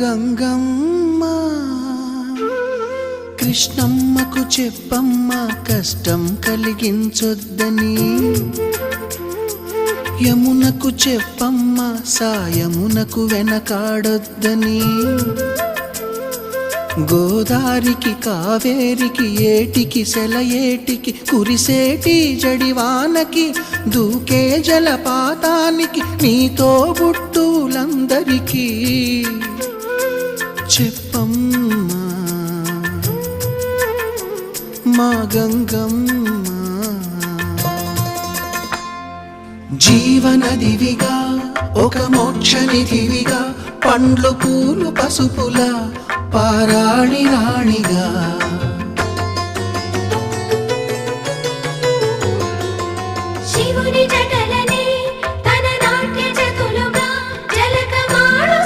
గంగమ్మ కృష్ణమ్మకు చెప్పమ్మ కష్టం కలిగించొద్దని, యమునకు చెప్పమ్మ సాయమునకు వెనకాడొద్దని, గోదారికి కావేరికి ఏటికి సెలయేటికి కురిసేటి జడివానకి దూకే జలపాతానికి నీతో బుట్టులందరికీ చెప్పమ్మా మా గంగమ్మ. జీవనదివిగా ఒక మోక్షనిధివిగా పండ్లు పూలు పసుపుల పారాణి రాణిగా